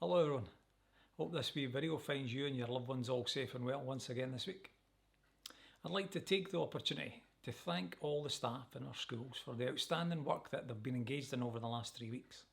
Hello everyone, hope this wee video finds you and your loved ones all safe and well once again this week. I'd like to take the opportunity to thank all the staff in our schools for the outstanding work that they've been engaged in over the last 3 weeks.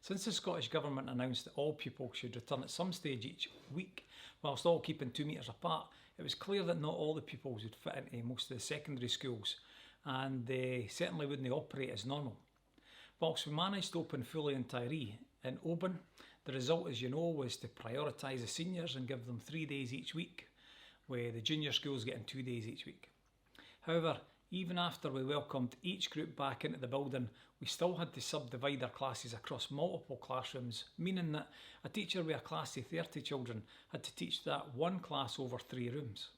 Since the Scottish Government announced that all pupils should return at some stage each week whilst all keeping 2 metres apart, it was clear that not all the pupils would fit into most of the secondary schools and they certainly wouldn't operate as normal. Whilst we managed to open fully in Tiree, in Oban, the result, as you know, was to prioritise the seniors and give them 3 days each week, where the junior schools getting 2 days each week. However, even after we welcomed each group back into the building, we still had to subdivide our classes across multiple classrooms, meaning that a teacher with a class of 30 children had to teach that one class over 3 rooms.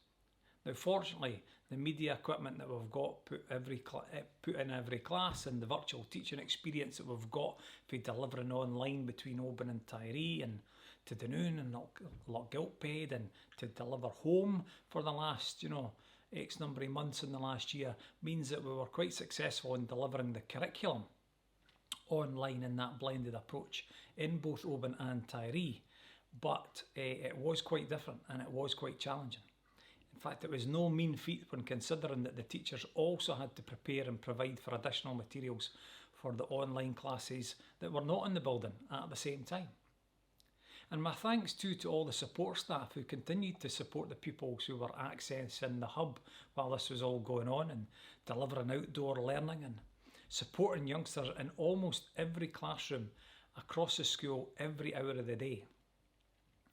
Now fortunately, the media equipment that we've got put in every class and the virtual teaching experience that we've got for delivering online between Oban and Tiree and to Dunoon and Lochgilphead and to deliver home for the last, X number of months in the last year means that we were quite successful in delivering the curriculum online in that blended approach in both Oban and Tiree. But it was quite different and it was quite challenging. In fact, it was no mean feat when considering that the teachers also had to prepare and provide for additional materials for the online classes that were not in the building at the same time. And my thanks too to all the support staff who continued to support the pupils who were accessing the hub while this was all going on and delivering outdoor learning and supporting youngsters in almost every classroom across the school every hour of the day.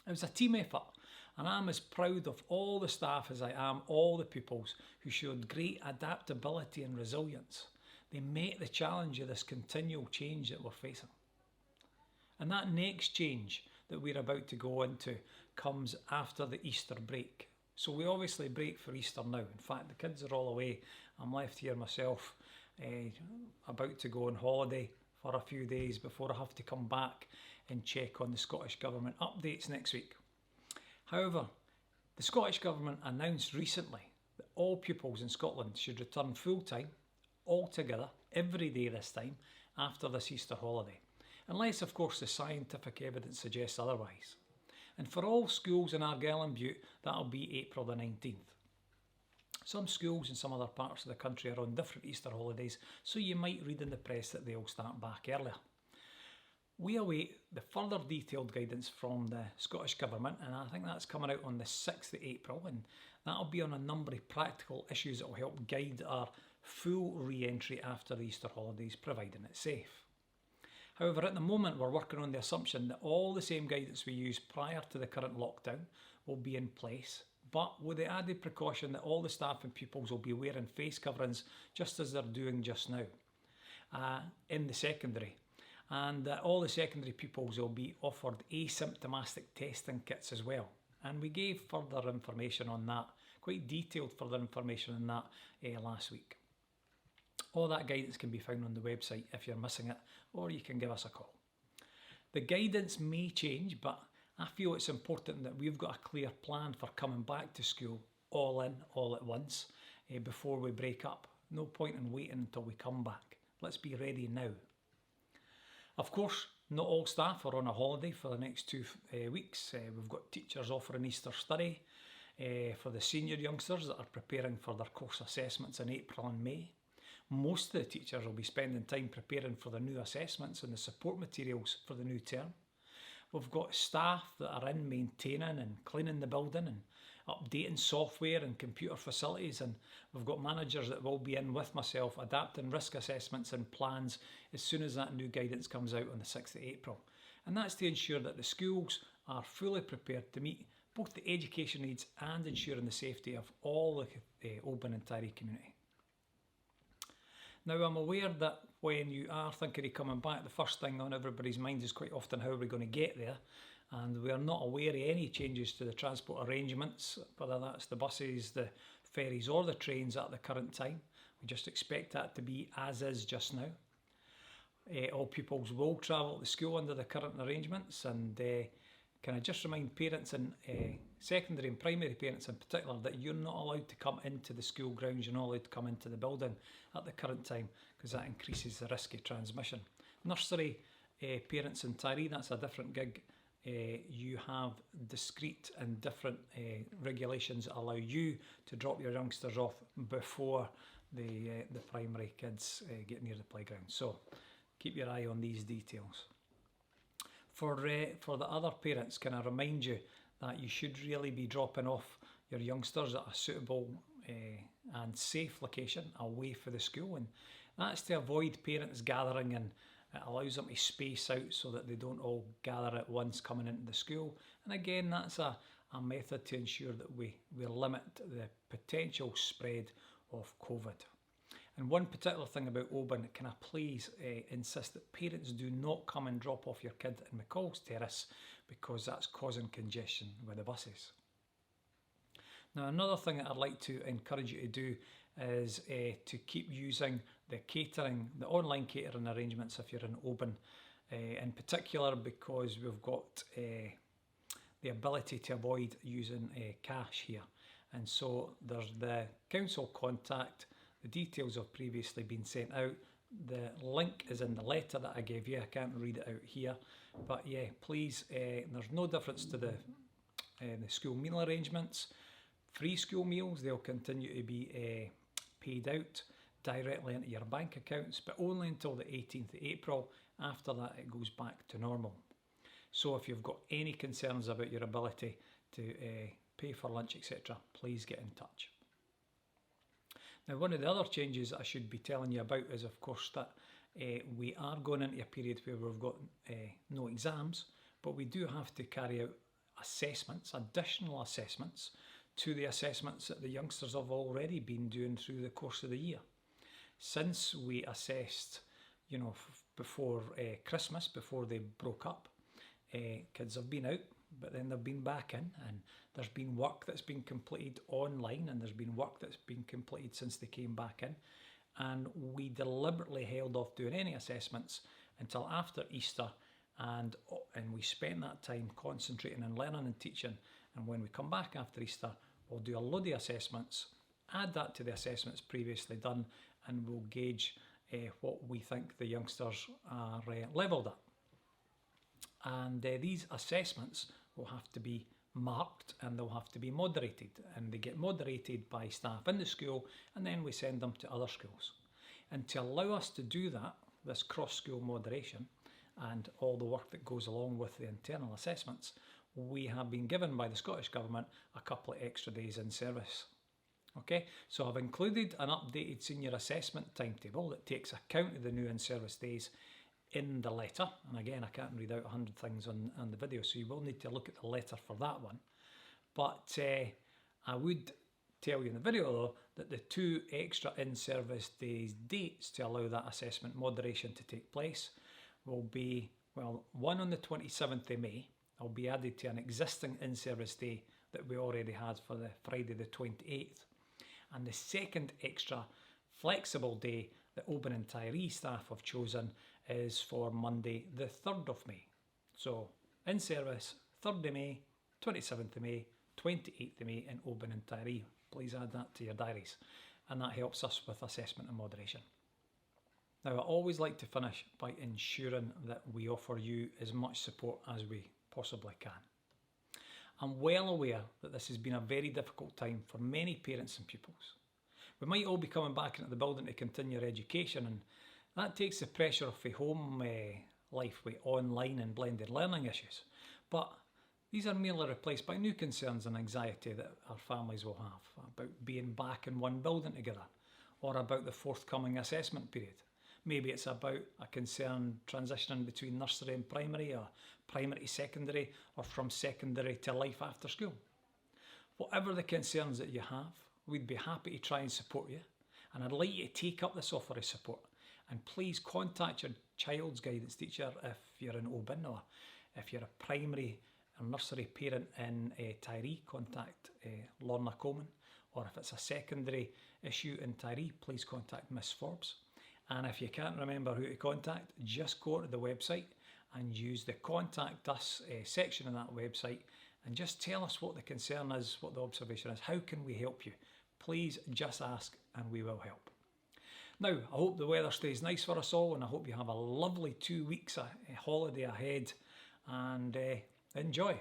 It was a team effort. And I'm as proud of all the staff as I am all the pupils who showed great adaptability and resilience. They met the challenge of this continual change that we're facing. And that next change that we're about to go into comes after the Easter break. So we obviously break for Easter now. In fact, the kids are all away. I'm left here myself, about to go on holiday for a few days before I have to come back and check on the Scottish Government updates next week. However, the Scottish Government announced recently that all pupils in Scotland should return full-time, all together, every day this time, after this Easter holiday, unless of course the scientific evidence suggests otherwise. And for all schools in Argyll and Bute, that'll be April the 19th. Some schools in some other parts of the country are on different Easter holidays, so you might read in the press that they'll start back earlier. We await the further detailed guidance from the Scottish Government, and I think that's coming out on the 6th of April, and that'll be on a number of practical issues that will help guide our full re-entry after the Easter holidays, providing it's safe. However, at the moment we're working on the assumption that all the same guidance we used prior to the current lockdown will be in place, but with the added precaution that all the staff and pupils will be wearing face coverings just as they're doing just now in the secondary. And all the secondary pupils will be offered asymptomatic testing kits as well. And we gave further information on that, quite detailed further information on that last week. All that guidance can be found on the website if you're missing it, or you can give us a call. The guidance may change, but I feel it's important that we've got a clear plan for coming back to school all in, all at once, before we break up. No point in waiting until we come back. Let's be ready now. Of course, not all staff are on a holiday for the next 2 weeks. We've got teachers offering Easter study for the senior youngsters that are preparing for their course assessments in April and May. Most of the teachers will be spending time preparing for the new assessments and the support materials for the new term. We've got staff that are in maintaining and cleaning the building and updating software and computer facilities, and we've got managers that will be in with myself adapting risk assessments and plans as soon as that new guidance comes out on the 6th of April. And that's to ensure that the schools are fully prepared to meet both the education needs and ensuring the safety of all the Oban and Tiree community. Now, I'm aware that when you are thinking of coming back, the first thing on everybody's mind is quite often how we're going to get there, and we are not aware of any changes to the transport arrangements, whether that's the buses, the ferries or the trains at the current time. We just expect that to be as is just now. All pupils will travel to school under the current arrangements, and can I just remind parents and secondary and primary parents in particular that you're not allowed to come into the school grounds, you're not allowed to come into the building at the current time because that increases the risk of transmission. Nursery parents in Tiree, that's a different gig you have discrete and different regulations that allow you to drop your youngsters off before the primary kids get near the playground. So keep your eye on these details. For the other parents, can I remind you that you should really be dropping off your youngsters at a suitable and safe location away from the school, and that's to avoid parents gathering, and it allows them to space out so that they don't all gather at once coming into the school. And again, that's a method to ensure that we limit the potential spread of COVID. And one particular thing about Oban, can I please insist that parents do not come and drop off your kid in McCall's Terrace, because that's causing congestion with the buses. Now, another thing that I'd like to encourage you to do is to keep using the catering, the online catering arrangements if you're in Oban, in particular because we've got the ability to avoid using cash here. And so there's the council contact, the details have previously been sent out. The link is in the letter that I gave you. I can't read it out here, but yeah, please, there's no difference to the school meal arrangements. Free school meals, they'll continue to be paid out directly into your bank accounts, but only until the 18th of April. After that, it goes back to normal. So if you've got any concerns about your ability to pay for lunch, etc., please get in touch. Now, one of the other changes I should be telling you about is, of course, that we are going into a period where we've got no exams, but we do have to carry out assessments, additional assessments, to the assessments that the youngsters have already been doing through the course of the year. Since we assessed, before Christmas, before they broke up, kids have been out, but then they've been back in, and there's been work that's been completed online, and there's been work that's been completed since they came back in. And we deliberately held off doing any assessments until after Easter, and we spent that time concentrating on learning and teaching. And when we come back after Easter, we'll do a load of assessments, add that to the assessments previously done, and we'll gauge what we think the youngsters are levelled at. And these assessments will have to be marked, and they'll have to be moderated, and they get moderated by staff in the school, and then we send them to other schools. And to allow us to do that, this cross-school moderation and all the work that goes along with the internal assessments, we have been given by the Scottish Government a couple of extra days in service. Okay, so I've included an updated senior assessment timetable that takes account of the new in-service days in the letter. And again, I can't read out 100 things on the video, so you will need to look at the letter for that one. But I would tell you in the video though that the 2 extra in-service days dates to allow that assessment moderation to take place will be, well, one on the 27th of May. I'll be added to an existing in-service day that we already had for the Friday the 28th. And the second extra flexible day that Oban and Tyree staff have chosen is for Monday the 3rd of May. So in-service 3rd of May, 27th of May, 28th of May in Oban and Tyree. Please add that to your diaries, and that helps us with assessment and moderation. Now, I always like to finish by ensuring that we offer you as much support as we possibly can. I'm well aware that this has been a very difficult time for many parents and pupils. We might all be coming back into the building to continue our education, and that takes the pressure off home life with online and blended learning issues. But these are merely replaced by new concerns and anxiety that our families will have about being back in one building together, or about the forthcoming assessment period. Maybe it's about a concern transitioning between nursery and primary, or primary to secondary, or from secondary to life after school. Whatever the concerns that you have, we'd be happy to try and support you. And I'd like you to take up this offer of support. And please contact your child's guidance teacher if you're in Oban, or if you're a primary or nursery parent in Tyree, contact Lorna Coleman. Or if it's a secondary issue in Tyree, please contact Miss Forbes. And if you can't remember who to contact, just go to the website and use the Contact Us section of that website, and just tell us what the concern is, what the observation is, how can we help you. Please just ask and we will help. Now, I hope the weather stays nice for us all, and I hope you have a lovely 2 weeks holiday ahead, and Enjoy.